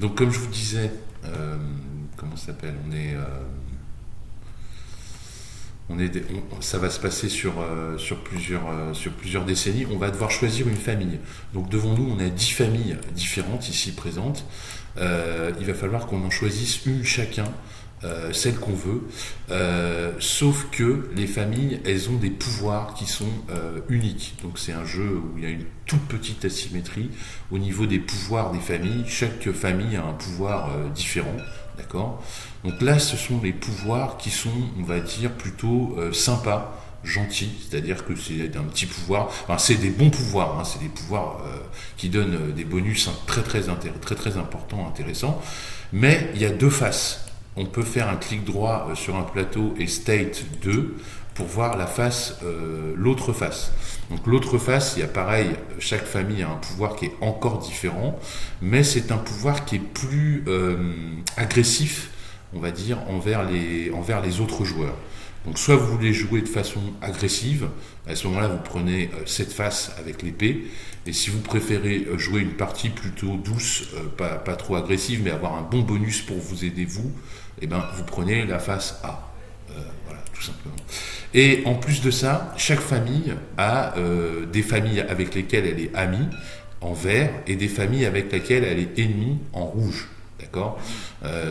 Donc comme je vous disais, comment ça s'appelle, ça va se passer sur plusieurs décennies. On va devoir choisir une famille. Donc devant nous, on a 10 familles différentes ici présentes. Il va falloir qu'on en choisisse une chacun, celle qu'on veut. Sauf que les familles, elles ont des pouvoirs qui sont uniques. Donc c'est un jeu où il y a une toute petite asymétrie au niveau des pouvoirs des familles. Chaque famille a un pouvoir différent. D'accord ? Donc là, ce sont les pouvoirs qui sont, on va dire, plutôt sympas, gentils, c'est-à-dire que c'est un petit pouvoir, enfin, c'est des bons pouvoirs, hein, c'est des pouvoirs qui donnent des bonus très importants, intéressants, mais il y a deux faces. On peut faire un clic droit sur un plateau et State 2 pour voir la face, l'autre face. Donc l'autre face, il y a pareil, chaque famille a un pouvoir qui est encore différent, mais c'est un pouvoir qui est plus agressif, on va dire, envers les autres joueurs. Donc soit vous voulez jouer de façon agressive, à ce moment-là vous prenez cette face avec l'épée, et si vous préférez jouer une partie plutôt douce, pas trop agressive, mais avoir un bon bonus pour vous aider vous, eh ben, vous prenez la face A. Voilà, tout simplement. Et en plus de ça, chaque famille a des familles avec lesquelles elle est amie en vert et des familles avec lesquelles elle est ennemie en rouge. D'accord ?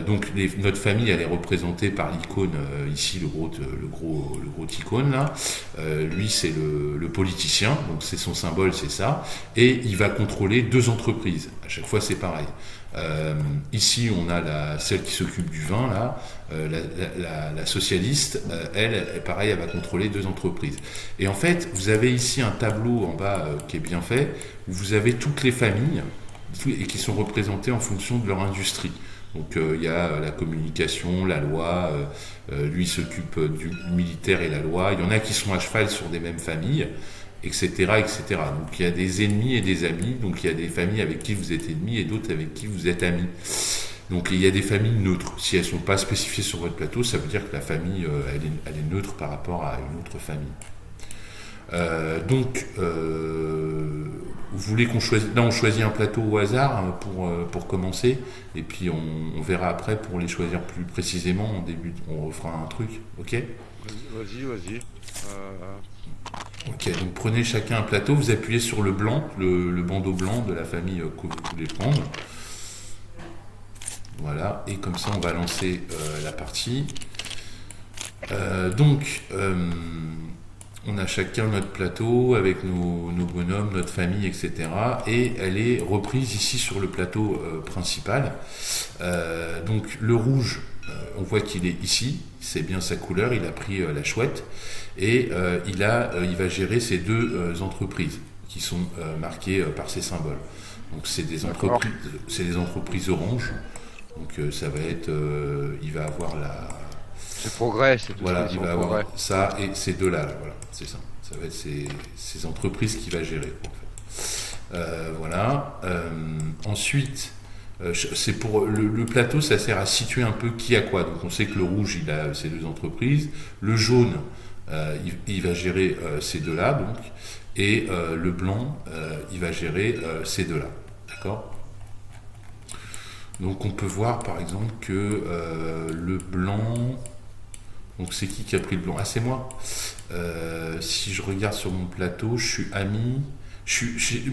Donc notre famille, elle est représentée par l'icône ici, le gros icône là. Lui, c'est le politicien, donc c'est son symbole, c'est ça. Et il va contrôler 2 entreprises. À chaque fois, c'est pareil. Ici, on a celle qui s'occupe du vin là, la socialiste. Elle, pareil, elle va contrôler 2 entreprises. Et en fait, vous avez ici un tableau en bas qui est bien fait, où vous avez toutes les familles et qui sont représentés en fonction de leur industrie. Donc il y a la communication, la loi, lui s'occupe du militaire et la loi. Il y en a qui sont à cheval sur des mêmes familles, etc., etc. Donc il y a des ennemis et des amis. Donc il y a des familles avec qui vous êtes ennemis et d'autres avec qui vous êtes amis. Donc il y a des familles neutres. Si elles ne sont pas spécifiées sur votre plateau, ça veut dire que la famille elle est neutre par rapport à une autre famille. Vous voulez qu'on choisisse... Là, on choisit un plateau au hasard pour commencer, et puis on verra après pour les choisir plus précisément. On refera un truc, ok ? Vas-y. Ok, donc prenez chacun un plateau, vous appuyez sur le blanc, le bandeau blanc de la famille que vous voulez prendre. Voilà, et comme ça, on va lancer la partie. On a chacun notre plateau avec nos bonhommes, notre famille, etc. Et elle est reprise ici sur le plateau principal. Donc le rouge, on voit qu'il est ici, c'est bien sa couleur, il a pris la chouette. Et il va gérer ces 2 entreprises qui sont marquées par ces symboles. Donc c'est des entreprises oranges. Donc ça va être, il va avoir c'est progrès, c'est tout. Voilà, il va progrès. avoir ça et ces 2-là, voilà, c'est ça. Ça va être ces entreprises qu'il va gérer, en fait. Voilà. Ensuite, c'est pour le plateau, ça sert à situer un peu qui a quoi. Donc on sait que le rouge, il a ces 2 entreprises. Le jaune, il va gérer ces 2-là, donc. Et le blanc, il va gérer ces 2-là. D'accord ? Donc on peut voir par exemple que le blanc... Donc c'est qui a pris le blanc ? Ah, c'est moi. Si je regarde sur mon plateau, je suis ami.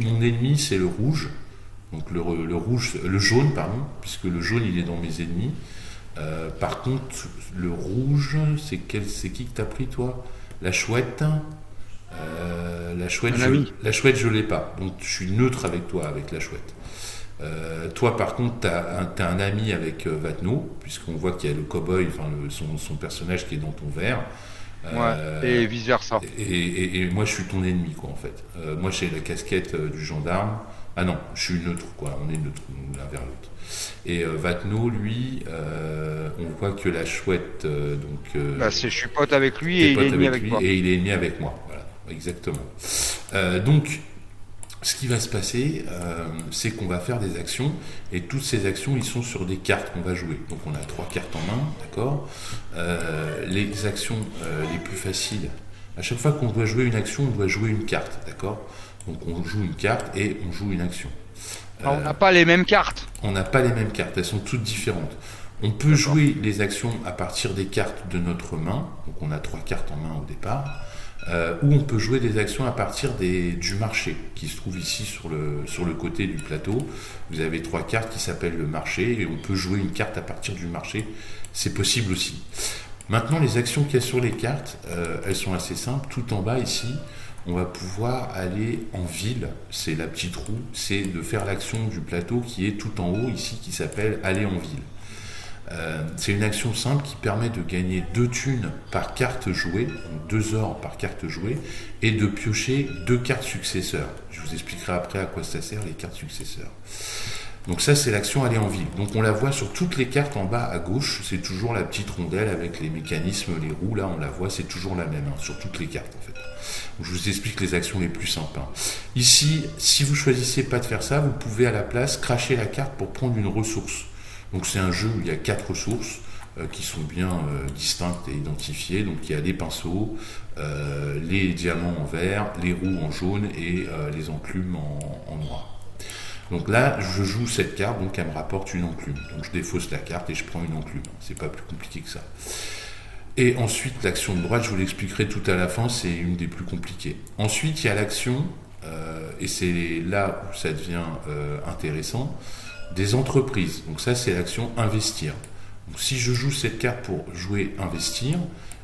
Mon ennemi, c'est le rouge. Donc le jaune, pardon, puisque le jaune, il est dans mes ennemis. Par contre, le rouge, c'est qui que t'as pris, toi ? La chouette. La chouette, je l'ai pas. Donc je suis neutre avec toi, avec la chouette. Toi par contre t'as un ami avec Vatno, puisqu'on voit qu'il y a le cow-boy, enfin son personnage qui est dans ton verre. Et vice versa. Et moi je suis ton ennemi, quoi, en fait. Moi j'ai la casquette du gendarme. Ah non, je suis neutre, quoi, on est neutre l'un vers l'autre. Et Vatno, lui, on voit que la chouette, je suis pote avec lui et il est ennemi avec moi. Et il est ennemi avec moi, voilà, exactement. Donc ce qui va se passer, c'est qu'on va faire des actions, et toutes ces actions, ils sont sur des cartes qu'on va jouer. Donc on a 3 cartes en main, d'accord ? Les actions les plus faciles, à chaque fois qu'on doit jouer une action, on doit jouer une carte, d'accord ? Donc on joue une carte et on joue une action. On n'a pas les mêmes cartes. On n'a pas les mêmes cartes, elles sont toutes différentes. On peut jouer les actions à partir des cartes de notre main, donc on a 3 cartes en main au départ, ou on peut jouer des actions à partir du marché, qui se trouve ici sur le côté du plateau. Vous avez 3 cartes qui s'appellent le marché, et on peut jouer une carte à partir du marché, c'est possible aussi. Maintenant, les actions qu'il y a sur les cartes, elles sont assez simples. Tout en bas ici, on va pouvoir aller en ville, c'est la petite roue, c'est de faire l'action du plateau qui est tout en haut ici, qui s'appelle aller en ville. C'est une action simple qui permet de gagner 2 thunes par carte jouée, donc 2 ors par carte jouée, et de piocher 2 cartes successeurs. Je vous expliquerai après à quoi ça sert les cartes successeurs. Donc ça, c'est l'action aller en ville. Donc on la voit sur toutes les cartes en bas à gauche, c'est toujours la petite rondelle avec les mécanismes, les roues, là on la voit, c'est toujours la même, sur toutes les cartes en fait. Donc, je vous explique les actions les plus simples. Ici, si vous choisissez pas de faire ça, vous pouvez à la place cracher la carte pour prendre une ressource. Donc c'est un jeu où il y a 4 ressources qui sont bien distinctes et identifiées. Donc il y a les pinceaux, les diamants en vert, les roues en jaune et les enclumes en noir. Donc là, je joue cette carte, donc elle me rapporte une enclume. Donc je défausse la carte et je prends une enclume. C'est pas plus compliqué que ça. Et ensuite, l'action de droite, je vous l'expliquerai tout à la fin, c'est une des plus compliquées. Ensuite, il y a l'action, et c'est là où ça devient intéressant, des entreprises. Donc ça, c'est l'action investir. Donc si je joue cette carte pour jouer investir,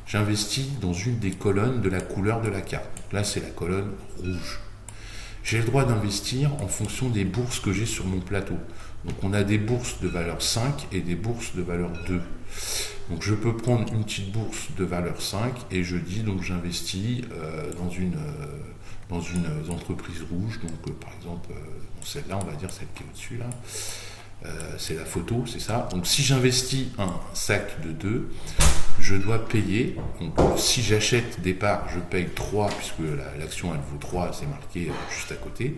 j'investis dans une des colonnes de la couleur de la carte. Donc là, c'est la colonne rouge. J'ai le droit d'investir en fonction des bourses que j'ai sur mon plateau. Donc on a des bourses de valeur 5 et des bourses de valeur 2. Donc je peux prendre une petite bourse de valeur 5 et je dis donc j'investis dans une entreprise rouge. Donc par exemple, celle-là, on va dire celle qui est au-dessus là. C'est la photo, c'est ça. Donc si j'investis un sac de 2, je dois payer. Donc si j'achète des parts, je paye 3, puisque l'action elle vaut 3, c'est marqué juste à côté.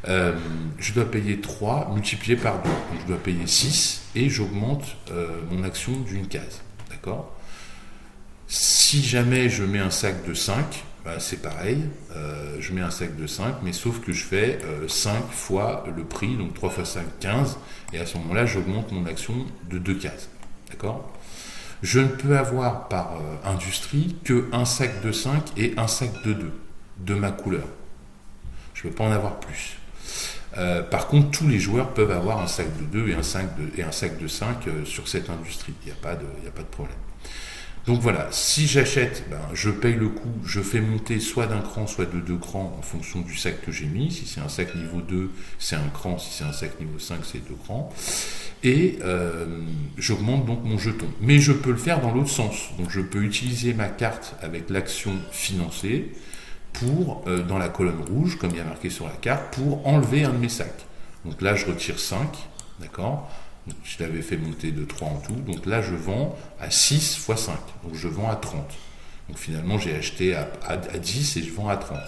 Je dois payer 3 multiplié par 2. Donc je dois payer 6 et j'augmente mon action d'une case. D'accord ? Si jamais je mets un sac de 5, c'est pareil, je mets un sac de 5, mais sauf que je fais 5 fois le prix, donc 3 fois 5, 15, et à ce moment-là, j'augmente mon action de 2 cases. D'accord ? Je ne peux avoir par industrie qu'un sac de 5 et un sac de 2, de ma couleur. Je ne peux pas en avoir plus. Par contre, tous les joueurs peuvent avoir un sac de 2 et un sac de 5 sur cette industrie. Il n'y a pas de problème. Donc voilà, si j'achète, je paye le coût, je fais monter soit d'un cran, soit de 2 crans en fonction du sac que j'ai mis. Si c'est un sac niveau 2, c'est un cran. Si c'est un sac niveau 5, c'est 2 crans. Et j'augmente donc mon jeton. Mais je peux le faire dans l'autre sens. Donc je peux utiliser ma carte avec l'action financée pour, dans la colonne rouge, comme il y a marqué sur la carte, pour enlever un de mes sacs. Donc là, je retire 5, d'accord ? Je l'avais fait monter de 3 en tout. Donc là, je vends à 6 fois 5. Donc je vends à 30. Donc finalement, j'ai acheté à 10 et je vends à 30.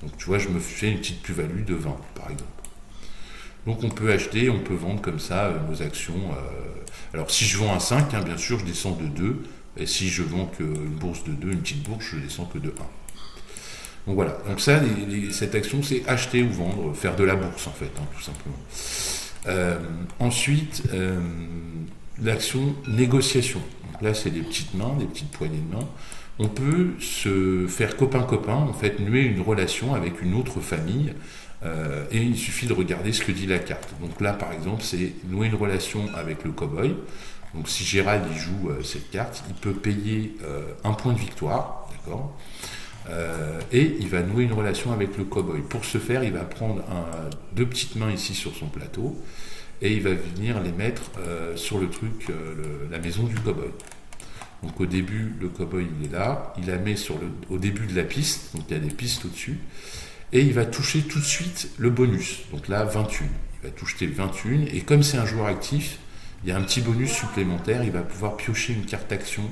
Donc tu vois, je me fais une petite plus-value de 20, par exemple. Donc on peut acheter, on peut vendre comme ça nos actions. Alors si je vends à 5, bien sûr, je descends de 2. Et si je vends qu'une bourse de 2, une petite bourse, je descends que de 1. Donc voilà. Donc ça, cette action, c'est acheter ou vendre, faire de la bourse en fait, tout simplement. Ensuite, l'action négociation. Donc là, c'est des petites mains, des petites poignées de main. On peut se faire copain-copain, en fait, nouer une relation avec une autre famille, et il suffit de regarder ce que dit la carte. Donc là, par exemple, c'est nouer une relation avec le cow-boy. Donc si Gérald il joue cette carte, il peut payer un point de victoire, d'accord ? Et il va nouer une relation avec le cow-boy. Pour ce faire, il va prendre 2 petites mains ici sur son plateau et il va venir les mettre sur le truc, la maison du cow-boy. Donc au début, le cow-boy il est là, il la met au début de la piste, donc il y a des pistes au-dessus, et il va toucher tout de suite le bonus. Donc là, 21. Il va toucher le 21 et comme c'est un joueur actif, il y a un petit bonus supplémentaire, il va pouvoir piocher une carte action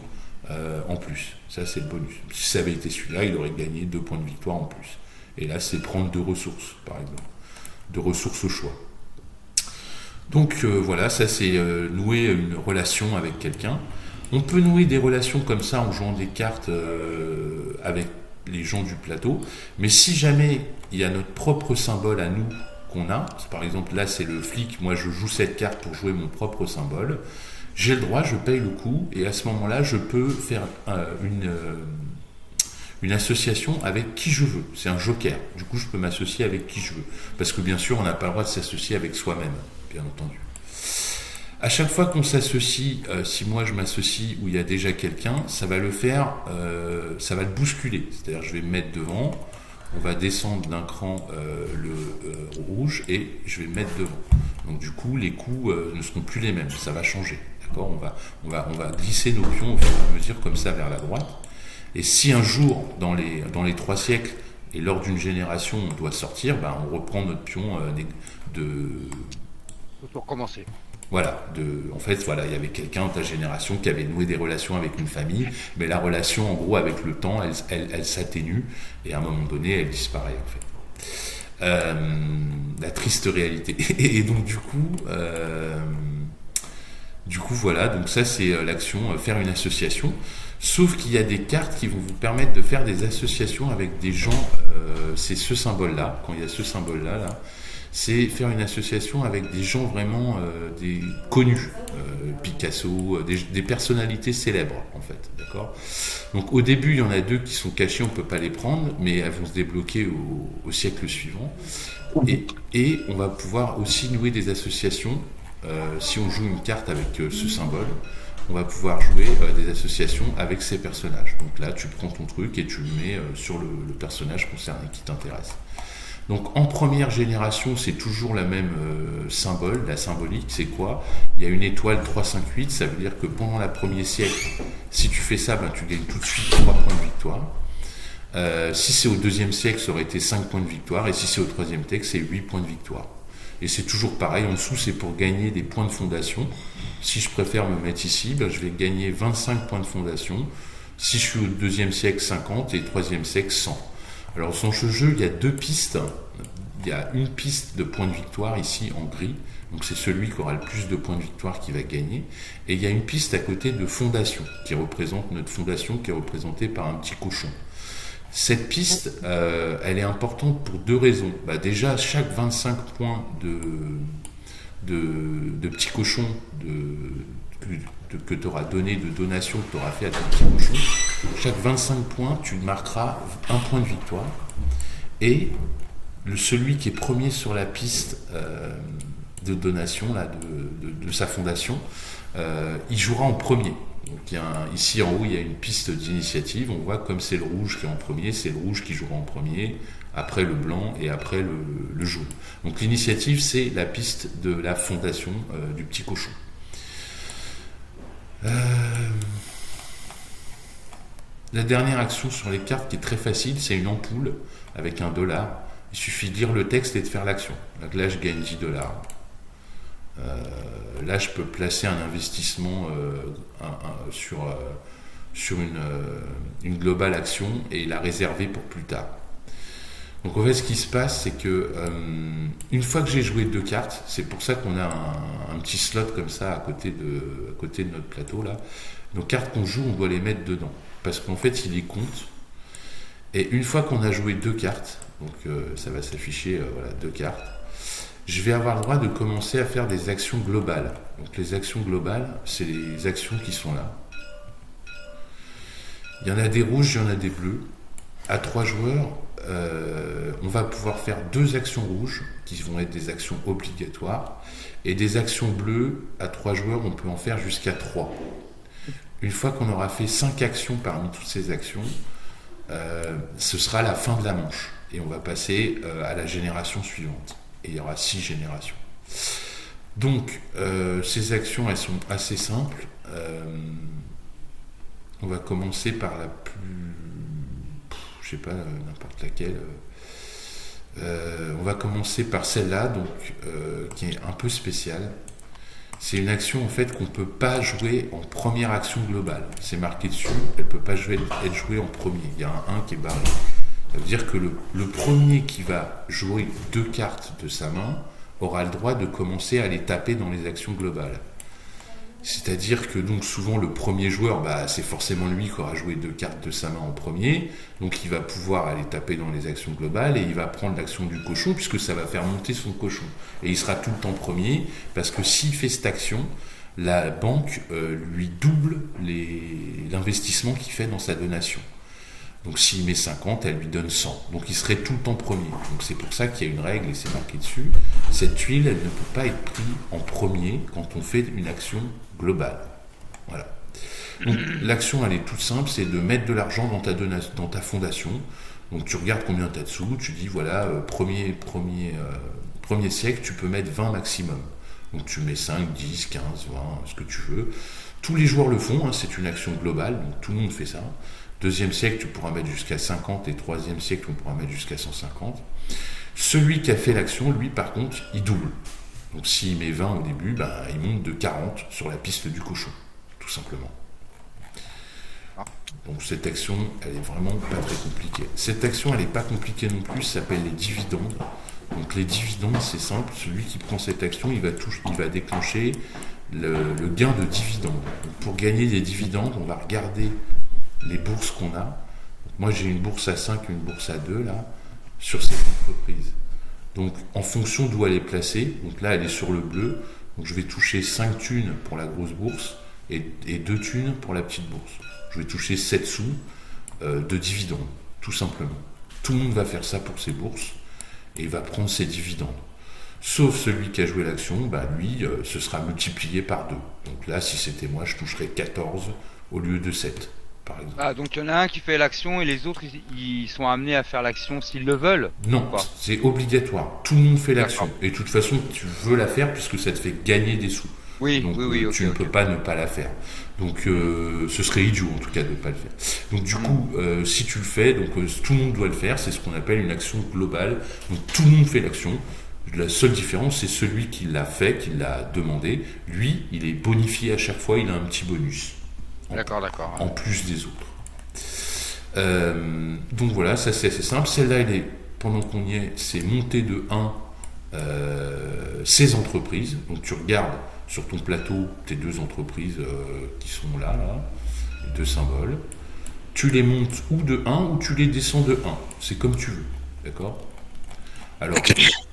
en plus. Ça, c'est le bonus. Si ça avait été celui-là, il aurait gagné 2 points de victoire en plus. Et là, c'est prendre 2 ressources, par exemple. 2 ressources au choix. Donc voilà, ça c'est nouer une relation avec quelqu'un. On peut nouer des relations comme ça en jouant des cartes avec les gens du plateau. Mais si jamais il y a notre propre symbole à nous qu'on a, par exemple là c'est le flic, moi je joue cette carte pour jouer mon propre symbole, j'ai le droit, je paye le coup, et à ce moment-là je peux faire une association avec qui je veux. C'est un joker. Du coup, je peux m'associer avec qui je veux. Parce que bien sûr, on n'a pas le droit de s'associer avec soi-même, bien entendu. À chaque fois qu'on s'associe, si moi je m'associe où il y a déjà quelqu'un, ça va le faire, ça va le bousculer. C'est-à-dire, je vais me mettre devant, on va descendre d'un cran le rouge et je vais me mettre devant. Donc du coup, les coups ne seront plus les mêmes. Ça va changer. D'accord ? On va glisser nos pions au fur et à mesure comme ça vers la droite. Et si un jour, dans les 3 siècles, et lors d'une génération, on doit sortir, on reprend notre pion pour recommencer. Voilà, en fait, voilà, il y avait quelqu'un de ta génération qui avait noué des relations avec une famille, mais la relation, en gros, avec le temps, elle s'atténue, et à un moment donné, elle disparaît, en fait. La triste réalité. Et donc, du coup, voilà, donc ça, c'est l'action faire une association. Sauf qu'il y a des cartes qui vont vous permettre de faire des associations avec des gens, c'est ce symbole-là, quand il y a ce symbole-là, là, c'est faire une association avec des gens vraiment des connus, Picasso, des personnalités célèbres, en fait, d'accord ? Donc au début, il y en a 2 qui sont cachés, on ne peut pas les prendre, mais elles vont se débloquer au siècle suivant. Et on va pouvoir aussi nouer des associations, si on joue une carte avec ce symbole, on va pouvoir jouer des associations avec ces personnages. Donc là, tu prends ton truc et tu le mets sur le personnage concerné qui t'intéresse. Donc en première génération, c'est toujours la même symbole, la symbolique, c'est quoi ? Il y a une étoile 3, 5, 8, ça veut dire que pendant le premier siècle, si tu fais ça, tu gagnes tout de suite 3 points de victoire. Si c'est au 2e siècle, ça aurait été 5 points de victoire, et si c'est au 3e siècle, c'est 8 points de victoire. Et c'est toujours pareil, en dessous, c'est pour gagner des points de fondation. Si je préfère me mettre ici, je vais gagner 25 points de fondation. Si je suis au 2e siècle, 50, et au 3e siècle, 100. Alors dans ce jeu, il y a 2 pistes. Il y a une piste de points de victoire ici en gris, donc c'est celui qui aura le plus de points de victoire qui va gagner. Et il y a une piste à côté de fondation, qui représente notre fondation, qui est représentée par un petit cochon. Cette piste, elle est importante pour 2 raisons. Déjà, chaque 25 points de petits cochons que tu auras donné, de donation que tu auras fait à ton petit cochon, chaque 25 points, tu marqueras 1 point de victoire. Et celui qui est premier sur la piste de donation là, de sa fondation, il jouera en premier. Donc ici en haut, il y a une piste d'initiative. On voit comme c'est le rouge qui est en premier, c'est le rouge qui jouera en premier, après le blanc et après le jaune. Donc l'initiative, c'est la piste de la fondation du petit cochon. La dernière action sur les cartes qui est très facile, c'est une ampoule avec $1. Il suffit de lire le texte et de faire l'action. Donc là, je gagne $10. Là, je peux placer un investissement sur une globale action et la réserver pour plus tard. Donc en fait, ce qui se passe, c'est que une fois que j'ai joué 2 cartes, c'est pour ça qu'on a un petit slot comme ça à côté de notre plateau là. Nos cartes qu'on joue, on doit les mettre dedans, parce qu'en fait, il les compte. Et une fois qu'on a joué 2 cartes, donc ça va s'afficher 2 cartes, je vais avoir le droit de commencer à faire des actions globales. Donc les actions globales, c'est les actions qui sont là. Il y en a des rouges, il y en a des bleus. À 3 joueurs, on va pouvoir faire 2 actions rouges, qui vont être des actions obligatoires, et des actions bleues, à 3 joueurs, on peut en faire jusqu'à 3. Une fois qu'on aura fait 5 actions parmi toutes ces actions, ce sera la fin de la manche. Et on va passer à la génération suivante. Et il y aura 6 générations. Donc, ces actions, elles sont assez simples. On va commencer par la plus... je sais pas, n'importe laquelle. On va commencer par celle-là, donc, qui est un peu spéciale. C'est une action en fait qu'on ne peut pas jouer en première action globale. C'est marqué dessus, elle ne peut pas être jouée en premier. Il y a un 1 qui est barré. Ça veut dire que le premier qui va jouer 2 cartes de sa main aura le droit de commencer à les taper dans les actions globales. C'est-à-dire que donc souvent le premier joueur, c'est forcément lui qui aura joué 2 cartes de sa main en premier, donc il va pouvoir aller taper dans les actions globales et il va prendre l'action du cochon puisque ça va faire monter son cochon. Et il sera tout le temps premier parce que s'il fait cette action, la banque lui double l'investissement qu'il fait dans sa donation. Donc s'il met 50, elle lui donne 100. Donc il serait tout le temps premier. Donc c'est pour ça qu'il y a une règle, et c'est marqué dessus. Cette tuile, elle ne peut pas être prise en premier quand on fait une action globale. Voilà. Donc l'action, elle est toute simple, c'est de mettre de l'argent dans ta fondation. Donc tu regardes combien tu as de sous, tu dis voilà, premier siècle, tu peux mettre 20 maximum. Donc tu mets 5, 10, 15, 20, ce que tu veux. Tous les joueurs le font, c'est une action globale, donc tout le monde fait ça. Deuxième siècle, tu pourras mettre jusqu'à 50, et troisième siècle, on pourra mettre jusqu'à 150. Celui qui a fait l'action, lui, par contre, il double. Donc s'il met 20 au début, il monte de 40 sur la piste du cochon, tout simplement. Donc cette action, elle est vraiment pas très compliquée. Cette action, elle n'est pas compliquée non plus, ça s'appelle les dividendes. Donc les dividendes, c'est simple, celui qui prend cette action, il va déclencher le gain de dividendes. Donc pour gagner des dividendes, on va regarder les bourses qu'on a. Donc moi j'ai une bourse à 5, une bourse à 2 là, sur cette entreprise. Donc en fonction d'où elle est placée, donc là elle est sur le bleu, donc je vais toucher 5 thunes pour la grosse bourse et 2 thunes pour la petite bourse. Je vais toucher 7 sous de dividendes, tout simplement. Tout le monde va faire ça pour ses bourses et va prendre ses dividendes. Sauf celui qui a joué l'action, lui, ce sera multiplié par 2. Donc là, si c'était moi, je toucherais 14 au lieu de 7. Par exemple. Ah, donc il y en a un qui fait l'action et les autres ils sont amenés à faire l'action s'ils le veulent? Non, c'est obligatoire. Tout le monde fait l'action. Et de toute façon, tu veux la faire puisque ça te fait gagner des sous. Oui, donc, oui, tu ne peux pas ne pas la faire. Donc ce serait idiot en tout cas de ne pas le faire. Donc du coup, si tu le fais, donc tout le monde doit le faire. C'est ce qu'on appelle une action globale. Donc tout le monde fait l'action. La seule différence, c'est celui qui l'a fait, qui l'a demandé. Lui, il est bonifié à chaque fois. Il a un petit bonus. D'accord. En plus des autres. Donc voilà, ça c'est assez simple. Celle-là, pendant qu'on y est, c'est monter de 1 ces entreprises. Donc tu regardes sur ton plateau tes 2 entreprises qui sont là, les 2 symboles. Tu les montes ou de 1 ou tu les descends de 1. C'est comme tu veux. D'accord ? Alors,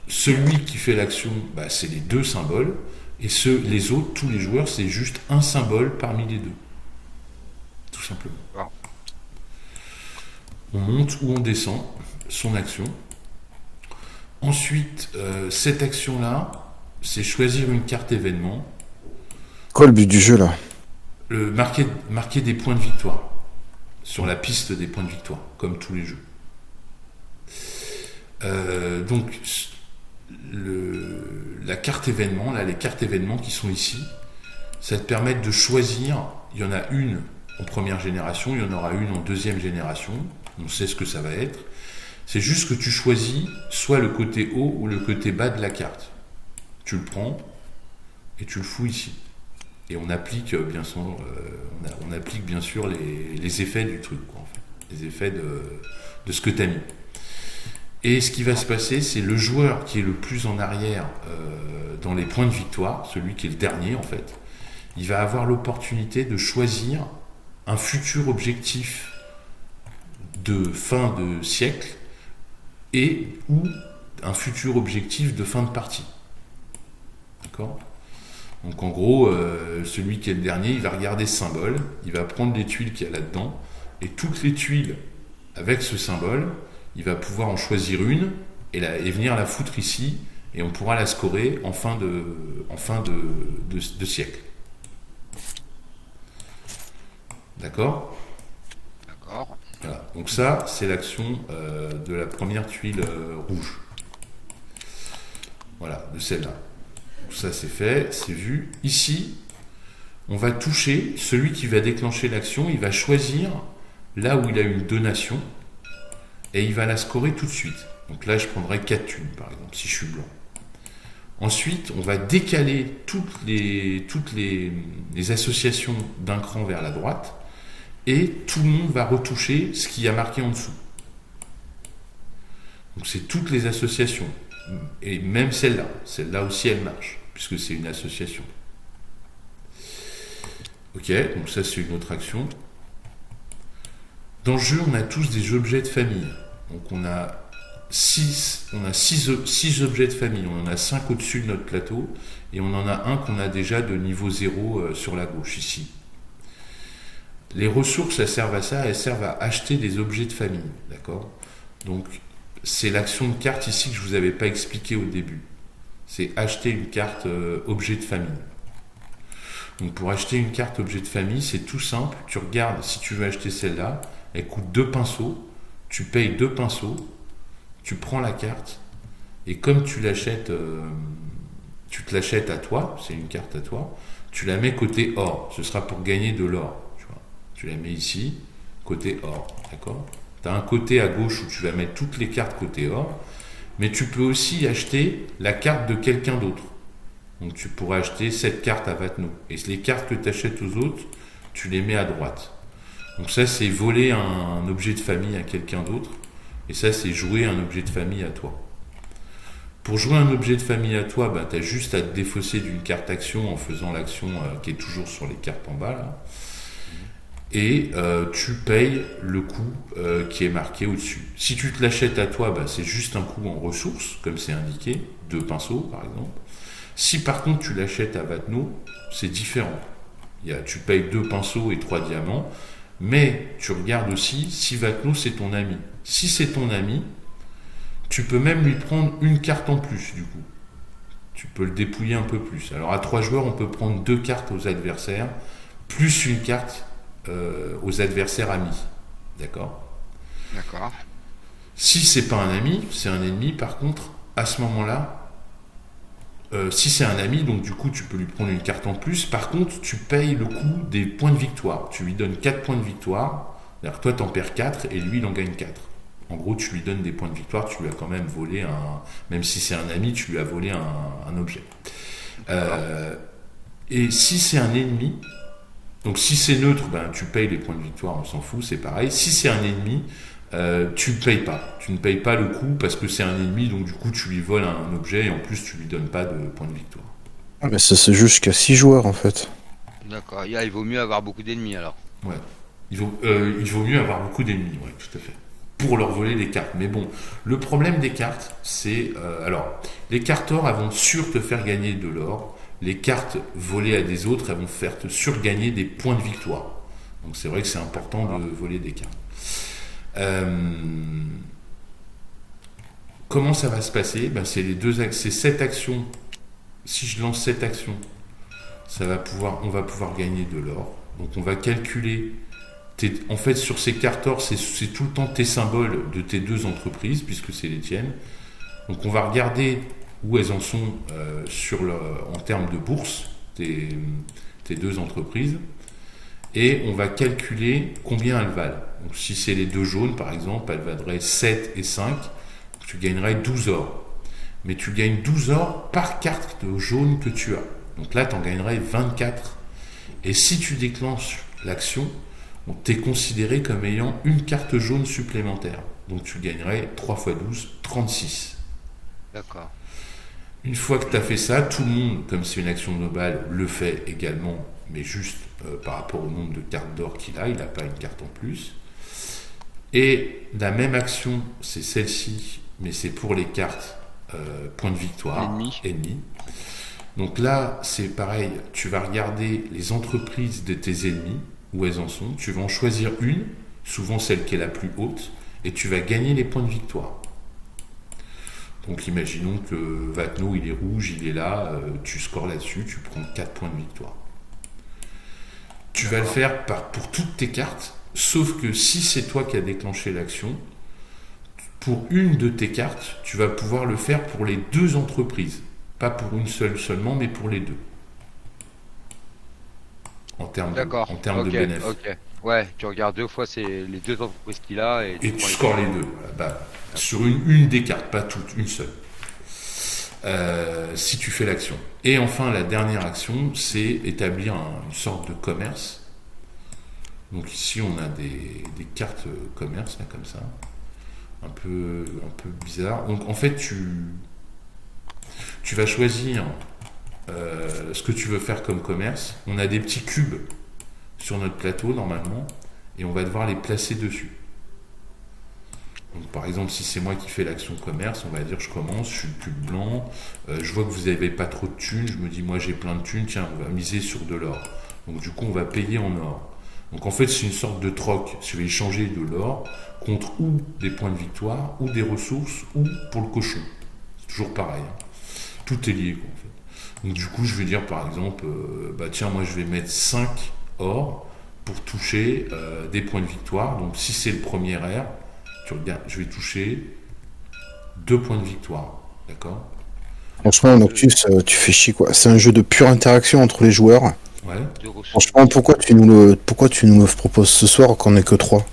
celui qui fait l'action, c'est les 2 symboles. Et les autres, tous les joueurs, c'est juste un symbole parmi les 2. Tout simplement. On monte ou on descend son action. Ensuite, cette action-là, c'est choisir une carte événement. Quoi le but du jeu là? Marquer des points de victoire sur la piste des points de victoire, comme tous les jeux. Donc, la carte événement, là, les cartes événements qui sont ici, ça te permet de choisir. Il y en a une en première génération, il y en aura une en deuxième génération. On sait ce que ça va être. C'est juste que tu choisis soit le côté haut ou le côté bas de la carte. Tu le prends et tu le fous ici. Et on applique bien sûr les effets du truc, quoi, en fait. Les effets de ce que tu as mis. Et ce qui va se passer, c'est le joueur qui est le plus en arrière dans les points de victoire, celui qui est le dernier en fait, il va avoir l'opportunité de choisir un futur objectif de fin de siècle ou un futur objectif de fin de partie. D'accord ? Donc en gros, celui qui est le dernier, il va regarder ce symbole, il va prendre les tuiles qu'il y a là-dedans, et toutes les tuiles avec ce symbole, il va pouvoir en choisir une et venir la foutre ici, et on pourra la scorer en fin de siècle. D'accord ? D'accord. Voilà. Donc ça, c'est l'action de la première tuile rouge. Voilà, de celle-là. Donc ça, c'est fait, c'est vu. Ici, on va toucher celui qui va déclencher l'action. Il va choisir là où il a une donation et il va la scorer tout de suite. Donc là, je prendrai 4 thunes, par exemple, si je suis blanc. Ensuite, on va décaler toutes les associations d'un cran vers la droite et tout le monde va retoucher ce qui a marqué en dessous. Donc c'est toutes les associations. Et même celle-là. Celle-là aussi, elle marche, puisque c'est une association. Ok, donc ça c'est une autre action. Dans le jeu, on a tous des objets de famille. Donc on a six objets de famille. On en a 5 au-dessus de notre plateau. Et on en a un qu'on a déjà de niveau 0 sur la gauche, ici. Les ressources, elles servent à ça. Elles servent à acheter des objets de famille. D'accord ? Donc c'est l'action de carte ici que je ne vous avais pas expliqué au début. C'est acheter une carte objet de famille. Donc pour acheter une carte objet de famille, c'est tout simple. Tu regardes, si tu veux acheter celle-là, elle coûte 2 pinceaux. Tu payes 2 pinceaux. Tu prends la carte. Et comme tu l'achètes, tu te l'achètes à toi, c'est une carte à toi, tu la mets côté or. Ce sera pour gagner de l'or. Tu la mets ici, côté or. D'accord ? Tu as un côté à gauche où tu vas mettre toutes les cartes côté or. Mais tu peux aussi acheter la carte de quelqu'un d'autre. Donc tu pourras acheter cette carte à Vatno. Et les cartes que tu achètes aux autres, tu les mets à droite. Donc ça, c'est voler un objet de famille à quelqu'un d'autre. Et ça, c'est jouer un objet de famille à toi. Pour jouer un objet de famille à toi, tu as juste à te défausser d'une carte action en faisant l'action qui est toujours sur les cartes en bas. Là. Et tu payes le coût qui est marqué au-dessus. Si tu te l'achètes à toi, c'est juste un coût en ressources, comme c'est indiqué, 2 pinceaux par exemple. Si par contre tu l'achètes à Vatno, c'est différent. Tu payes 2 pinceaux et 3 diamants, mais tu regardes aussi si Vatno c'est ton ami. Si c'est ton ami, tu peux même lui prendre une carte en plus du coup. Tu peux le dépouiller un peu plus. Alors à 3 joueurs, on peut prendre 2 cartes aux adversaires, plus une carte aux adversaires amis. D'accord ? D'accord. Si c'est pas un ami, c'est un ennemi, par contre, à ce moment-là, si c'est un ami, donc du coup tu peux lui prendre une carte en plus. Par contre, tu payes le coût des points de victoire. Tu lui donnes 4 points de victoire. Alors toi, t'en perds 4 et lui, il en gagne 4. En gros, tu lui donnes des points de victoire. Tu lui as quand même volé même si c'est un ami, tu lui as volé un objet. Et si c'est un ennemi, donc si c'est neutre, tu payes les points de victoire, on s'en fout, c'est pareil. Si c'est un ennemi, tu ne payes pas. Tu ne payes pas le coup parce que c'est un ennemi, donc du coup tu lui voles un objet et en plus tu lui donnes pas de points de victoire. Ah, mais ça c'est juste jusqu'à 6 joueurs en fait. D'accord. Il vaut mieux avoir beaucoup d'ennemis alors. Ouais. Il vaut mieux avoir beaucoup d'ennemis, ouais, tout à fait. Pour leur voler les cartes. Mais bon, le problème des cartes, c'est... alors, les cartes or, elles vont te faire gagner de l'or. Les cartes volées à des autres, elles vont te surgagner des points de victoire. Donc c'est vrai que c'est important de voler des cartes. Comment ça va se passer ? C'est 7 actions. Si je lance 7 actions, on va pouvoir gagner de l'or. Donc on va calculer. En fait, sur ces cartes or, c'est tout le temps tes symboles de tes 2 entreprises, puisque c'est les tiennes. Donc on va regarder où elles en sont en termes de bourse, tes 2 entreprises. Et on va calculer combien elles valent. Donc si c'est les 2 jaunes, par exemple, elles validraient 7 et 5, tu gagnerais 12 or. Mais tu gagnes 12 or par carte de jaune que tu as. Donc là, tu en gagnerais 24. Et si tu déclenches l'action, tu es considéré comme ayant une carte jaune supplémentaire. Donc tu gagnerais 3 x 12, 36. D'accord. Une fois que tu as fait ça, tout le monde, comme c'est une action globale, le fait également, mais juste par rapport au nombre de cartes d'or qu'il a, il n'a pas une carte en plus. Et la même action, c'est celle-ci, mais c'est pour les cartes points de victoire, ennemis. Donc là, c'est pareil, tu vas regarder les entreprises de tes ennemis, où elles en sont, tu vas en choisir une, souvent celle qui est la plus haute, et tu vas gagner les points de victoire. Donc imaginons que Vatno il est rouge, il est là, tu scores là-dessus, tu prends 4 points de victoire. Tu vas le faire pour toutes tes cartes, sauf que si c'est toi qui as déclenché l'action, pour une de tes cartes, tu vas pouvoir le faire pour les 2 entreprises. Pas pour une seule seulement, mais pour les 2. En termes de bénéfices. Ok. Ouais, tu regardes 2 fois les 2 entreprises qu'il a et tu scores les 2. Voilà. Sur une des cartes, pas toutes, une seule. Si tu fais l'action. Et enfin, la dernière action, c'est établir une sorte de commerce. Donc ici, on a des cartes commerce, là, comme ça. Un peu bizarre. Donc en fait, tu vas choisir ce que tu veux faire comme commerce. On a des petits cubes sur notre plateau normalement, et on va devoir les placer dessus. Donc, par exemple, si c'est moi qui fais l'action commerce, on va dire je commence, je suis le cube blanc, je vois que vous n'avez pas trop de thunes, je me dis moi j'ai plein de thunes, tiens, on va miser sur de l'or. Donc du coup, on va payer en or. Donc en fait, c'est une sorte de troc. Je vais échanger de l'or contre ou des points de victoire, ou des ressources, ou pour le cochon. C'est toujours pareil. Hein. Tout est lié, quoi, en fait. Donc du coup, je vais dire par exemple, bah tiens, moi je vais mettre 5 or pour toucher des points de victoire. Donc si c'est le premier R, tu regardes, je vais toucher 2 points de victoire. D'accord. Franchement, Noctus, tu fais chier quoi. C'est un jeu de pure interaction entre les joueurs. Ouais. De ressources. Franchement, pourquoi tu nous le proposes ce soir qu'on est que 3?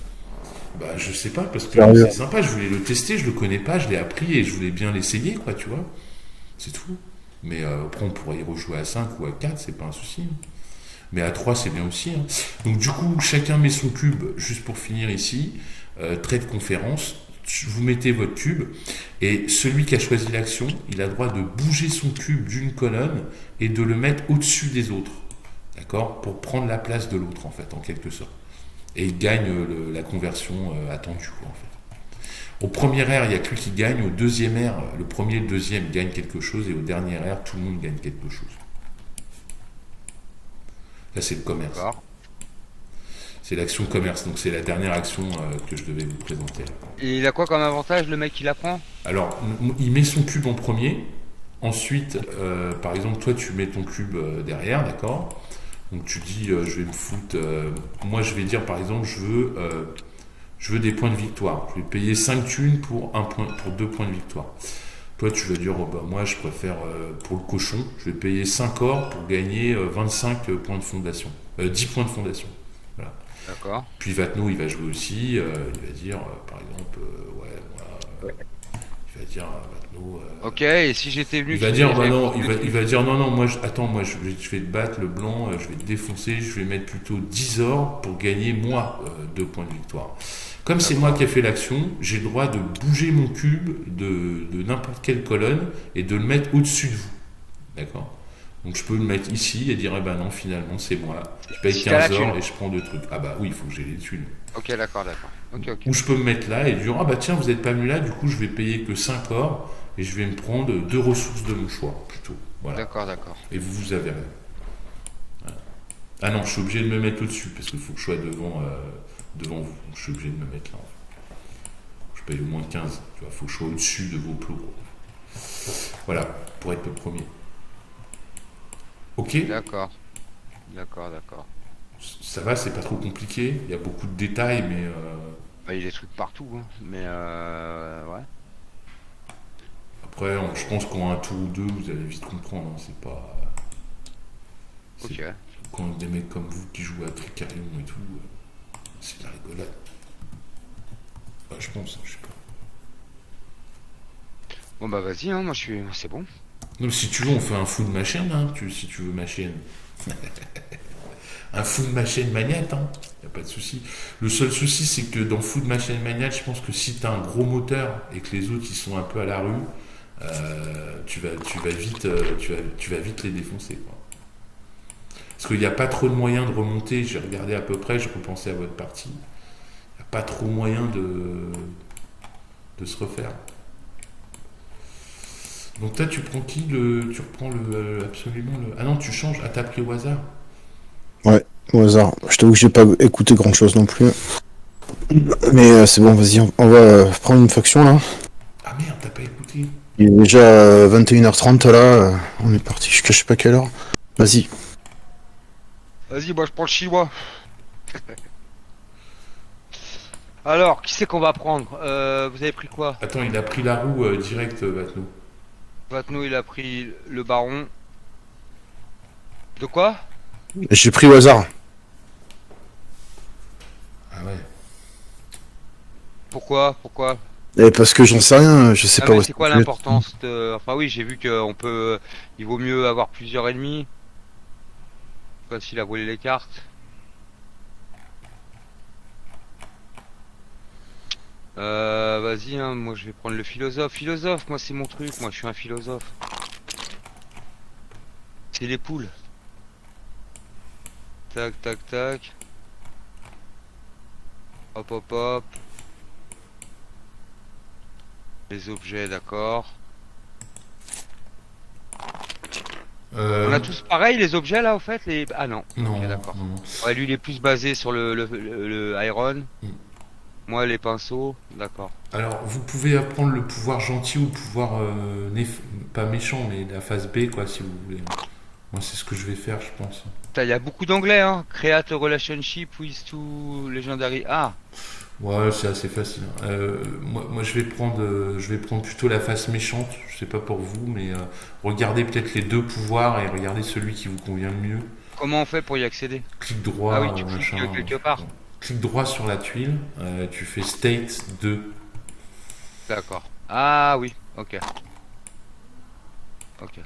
Bah je sais pas, parce que Sérieux. c'est sympa, je voulais le tester, je le connais pas, je l'ai appris et je voulais bien l'essayer, quoi, tu vois. C'est tout. Mais après, on pourrait y rejouer à 5 ou à 4, c'est pas un souci. Mais à 3, c'est bien aussi. Hein. Donc, du coup, chacun met son cube, juste pour finir ici. Trait de conférence. Vous mettez votre cube. Et celui qui a choisi l'action, il a le droit de bouger son cube d'une colonne et de le mettre au-dessus des autres. D'accord. Pour prendre la place de l'autre, en fait, en quelque sorte. Et il gagne la conversion attendue, quoi, en fait. Au premier air, il n'y a que lui qui gagne. Au deuxième air, le premier et le deuxième gagnent quelque chose. Et au dernier air, tout le monde gagne quelque chose. Là, c'est le commerce. D'accord. C'est l'action commerce. Donc, c'est la dernière action que je devais vous présenter. Et il a quoi comme avantage, le mec qui la prend? Alors, il met son cube en premier. Ensuite, par exemple, toi, tu mets ton cube derrière, d'accord. Donc, tu dis, je vais me foutre. Moi, je vais dire, par exemple, je veux des points de victoire. Je vais payer 5 thunes pour 2 points de victoire. Toi, tu vas dire, oh, bah, moi, je préfère pour le cochon, je vais payer 5 or pour gagner 25 points de fondation. 10 points de fondation. Voilà. D'accord. Puis Vatno, il va jouer aussi. Il va dire, par exemple, ouais, voilà. Il va dire, Vatno. Ok, et si j'étais venu... Il va dire, bah non, il va dire, non, non, moi, attends, moi, je vais te battre le blanc, je vais te défoncer, je vais mettre plutôt 10 or pour gagner, moi, 2 points de victoire. Comme c'est moi qui ai fait l'action, j'ai le droit de bouger mon cube de n'importe quelle colonne et de le mettre au-dessus de vous. D'accord. Donc je peux le mettre ici et dire, eh ben non, finalement, c'est moi. Je paye Si t'as 15 la or thune. et je prends 2 trucs. Ah bah oui, il faut que j'ai les thunes. Ok, d'accord, d'accord. Ok, ok. Ou je peux me mettre là et dire, ah bah tiens, vous n'êtes pas venu là, du coup, je vais payer que 5 or et je vais me prendre 2 ressources de mon choix, plutôt. Voilà. D'accord, d'accord. Et vous avez rien. Voilà. Ah non, je suis obligé de me mettre au-dessus parce qu'il faut que je sois devant vous. Donc, je suis obligé de me mettre là. Je paye au moins 15. Il faut que je sois au-dessus de vos plots. Voilà, pour être le premier. Ok. D'accord. D'accord, d'accord. Ça va, c'est pas trop compliqué. Il y a beaucoup de détails, mais Bah, il y a des trucs partout, hein. Mais ouais. après, je pense qu'en un tour ou deux, vous allez vite comprendre. Hein. C'est pas. C'est Ok. quand des mecs comme vous qui jouent à Tricarion et tout, c'est de la rigolade. Bah, je pense, je sais pas. Bon bah vas-y, hein, moi je suis... C'est bon. Non, si tu veux, on fait un full machine, hein, si tu veux ma chaîne. Un full machine magnate, hein. Y a pas de souci. Le seul souci, c'est que dans full machine magnate, je pense que si t'as un gros moteur et que les autres ils sont un peu à la rue, tu vas vite les défoncer, quoi. Parce qu'il n'y a pas trop de moyens de remonter. J'ai regardé à peu près, je repensais à votre partie. Il n'y a pas trop moyen de se refaire. Donc toi, tu prends qui tu reprends absolument le. Ah non, tu changes. Ah, t'as pris au hasard. Ouais, au hasard. Je t'avoue que j'ai pas écouté grand chose non plus. Mais c'est bon, vas-y, on va prendre une faction là. Ah merde, t'as pas écouté. Il est déjà 21h30 là, on est parti, je sais pas quelle heure. Vas-y. Vas-y, moi je prends le chinois. Alors, qui c'est qu'on va prendre? Vous avez pris quoi? Attends, il a pris la roue direct, Vatno. Vatno, il a pris le baron. De quoi? J'ai pris au hasard. Ah ouais. Pourquoi? Pourquoi? Et parce que j'en sais rien, je sais Ah pas mais où c'est quoi l'importance de... Enfin oui, j'ai vu qu'on peut... Il vaut mieux avoir plusieurs ennemis. Pas s'il a volé les cartes. Vas-y, hein, moi je vais prendre le philosophe. Philosophe, moi c'est mon truc, moi je suis un philosophe. C'est les poules. Tac, tac, tac. Hop, hop, hop. Les objets, d'accord. On a tous pareil les objets là, au fait les... Ah non. Non, Ok, d'accord. non. Ouais, lui, il est plus basé sur le iron. Mm. Moi, les pinceaux, d'accord. Alors, vous pouvez apprendre le pouvoir gentil ou le pouvoir pas méchant, mais la phase B, quoi, si vous voulez. Moi, c'est ce que je vais faire, je pense. Putain, il y a beaucoup d'anglais, hein. Create a relationship with two legendary. Ah, Ouais, c'est assez facile. Moi, je vais prendre plutôt la face méchante. Je sais pas pour vous, mais regardez peut-être les deux pouvoirs et regardez celui qui vous convient le mieux. comment on fait pour y accéder? Clic droit, Ah oui, tu cliques machin. quelque part. Clic droit sur la tuile. Tu fais State 2. D'accord. Ah oui, ok. Ok.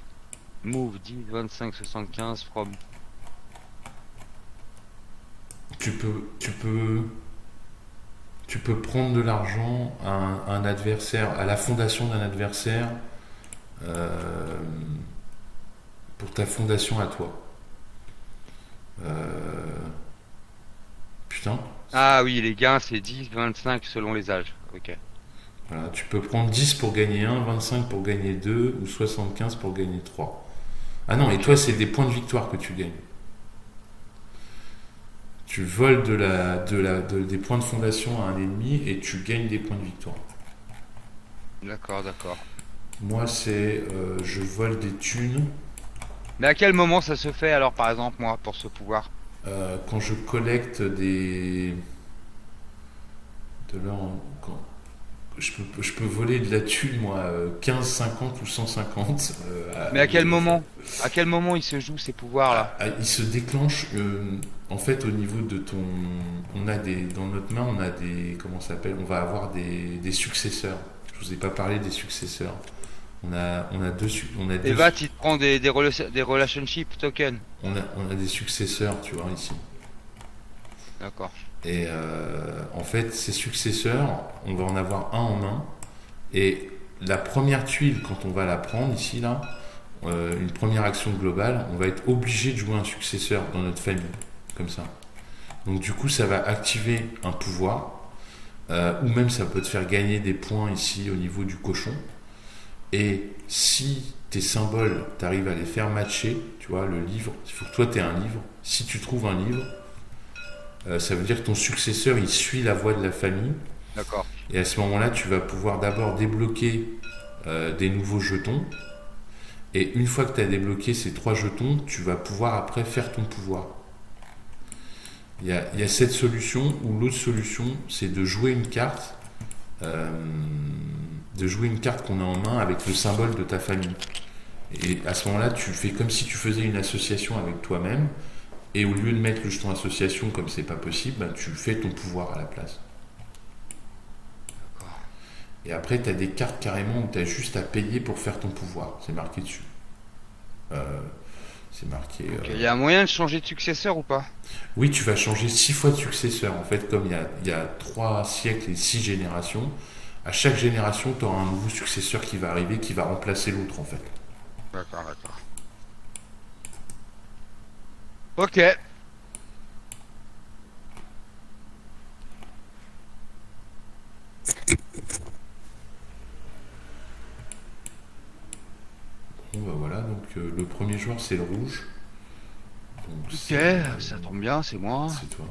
Move 10, 25, 75 from. Tu peux prendre de l'argent à un adversaire, à la fondation d'un adversaire, euh, pour ta fondation à toi. Putain. Ah oui, les gains c'est 10, 25 selon les âges. Ok. Voilà, tu peux prendre 10 pour gagner 1, 25 pour gagner 2 ou 75 pour gagner 3. Ah non, et toi, c'est des points de victoire que tu gagnes. Tu voles des points de fondation à un ennemi et tu gagnes des points de victoire. D'accord, d'accord. Moi, c'est je vole des thunes Mais à quel moment ça se fait alors, par exemple, moi, pour ce pouvoir? quand je collecte des. De l'or. Je peux voler de la thune, moi, 15, 50 ou 150. Mais à quel moment? À quel moment il se joue ces pouvoirs-là? Il se déclenche, en fait, au niveau de ton. Dans notre main, on a des. Comment ça s'appelle? On va avoir des successeurs. Je vous ai pas parlé des successeurs. On a deux. Eva, tu te prends des relationship tokens. On a des successeurs, tu vois, ici. D'accord. Et en fait, ces successeurs, on va en avoir un en main. Et la première tuile, quand on va la prendre ici, là, une première action globale, on va être obligé de jouer un successeur dans notre famille. Comme ça. Donc du coup, ça va activer un pouvoir. Ou même ça peut te faire gagner des points ici au niveau du cochon. Et si tes symboles, tu arrives à les faire matcher, tu vois, le livre, il faut que toi tu aies un livre. Si tu trouves un livre, ça veut dire que ton successeur il suit la voie de la famille. D'accord. Et à ce moment-là, tu vas pouvoir d'abord débloquer des nouveaux jetons. Et une fois que tu as débloqué ces 3 jetons, tu vas pouvoir après faire ton pouvoir. Il y a cette solution ou l'autre solution, c'est de jouer une carte. Qu'on a en main avec le symbole de ta famille. Et à ce moment-là, tu fais comme si tu faisais une association avec toi-même. Et au lieu de mettre le jeton association comme c'est pas possible, bah, tu fais ton pouvoir à la place. Et après, tu as des cartes carrément où tu as juste à payer pour faire ton pouvoir. C'est marqué dessus. C'est marqué. Il y a un moyen de changer de successeur ou pas? Oui, tu vas changer 6 fois de successeur. En fait, comme il y a 3 siècles et 6 générations, à chaque génération, tu auras un nouveau successeur qui va arriver, qui va remplacer l'autre, en fait. D'accord, d'accord. Ok. Bon, bah voilà, donc le premier joueur, c'est le rouge. Donc, Ok, ça tombe bien, c'est moi. c'est toi.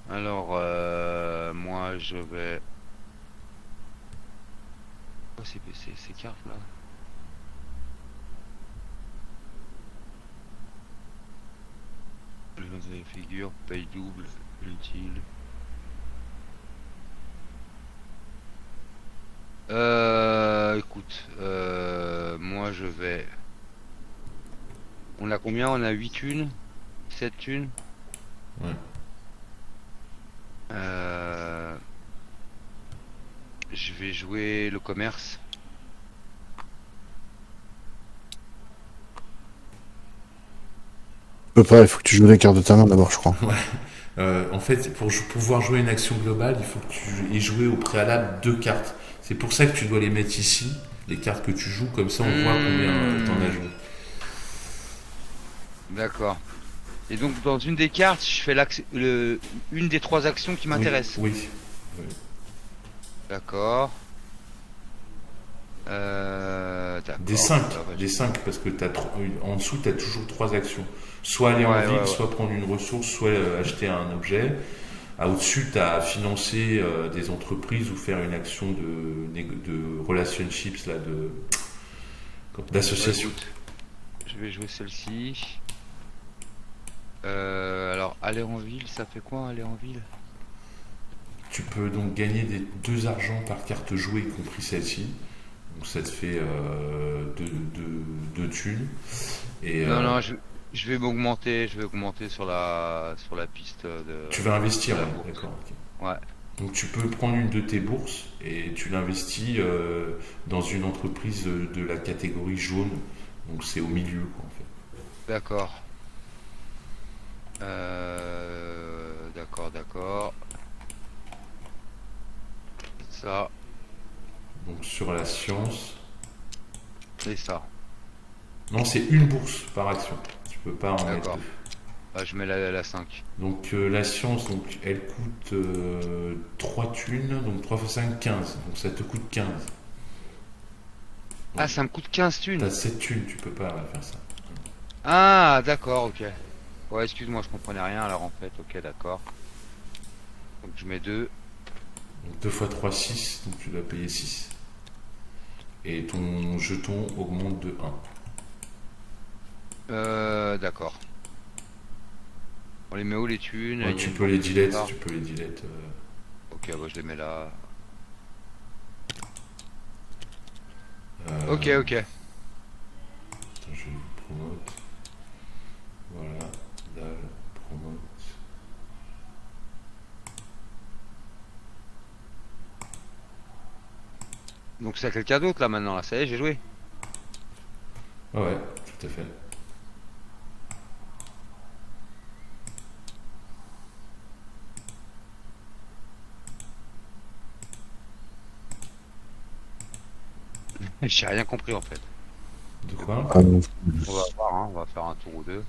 Alors, moi, je vais... Oh, ces cartes là. Les figures, paye double, utile. Écoute, moi je vais... On a combien? On a 8 thunes? 7 thunes? Ouais. Je vais jouer le commerce. À peu près, il faut que tu joues les cartes de ta main d'abord, je crois. En fait, pour pouvoir jouer une action globale, il faut que tu aies joué au préalable 2 cartes. C'est pour ça que tu dois les mettre ici, les cartes que tu joues, comme ça on voit combien t'en as joué. D'accord. Et donc dans une des cartes, je fais une des 3 actions qui m'intéressent. Oui, oui. D'accord. Des D'accord. 5, Ah, bah, des 5 parce que en dessous, tu as toujours 3 actions. Soit aller en ouais, ville, ouais, ouais. soit prendre une ressource, soit acheter un objet. Au-dessus, tu as financer des entreprises ou faire une action de relationships, là, Ouais, d'association. écoute, je vais jouer celle-ci. Alors, aller en ville, ça fait quoi, aller en ville? Tu peux donc gagner 2 argents par carte jouée, y compris celle-ci. Donc ça te fait 2 thunes. Et Non, non, je vais m'augmenter, je vais augmenter sur la piste tu vas de investir, la ouais, bourse. d'accord. Ok. Ouais, Donc tu peux prendre une de tes bourses et tu l'investis dans une entreprise de la catégorie jaune. Donc c'est au milieu, quoi, en fait. d'accord. D'accord, d'accord. Ça Donc sur la science. et ça. Non, c'est une bourse par action. Tu peux pas en mettre D'accord. deux. Bah, je mets la 5. Donc la science, donc, elle coûte 3 thunes, donc 3 fois 5, 15. Donc ça te coûte 15. Ah, ça me coûte 15 T'as thunes. 7 thunes, tu peux pas faire ça. Ah, d'accord, ok. Ouais, excuse-moi, je comprenais rien alors en fait. Ok, d'accord. Donc je mets 2. Donc 2 fois 3, 6, donc tu dois payer 6. Et ton jeton augmente de 1. D'accord. On les met où les thunes? Ouais, Il y a tu une peux banque les quelque delete, part. tu peux les delete. Ok, bah, je les mets là. Ok, Attends, ok. je vais promote. Voilà, dalle, promote. Donc c'est à quelqu'un d'autre là maintenant, là. Ça y est, j'ai joué. Ah ouais, tout à fait. J'ai rien compris en fait. De Mais quoi? bon, Ah, bon. on va voir, hein, on va faire un tour ou deux.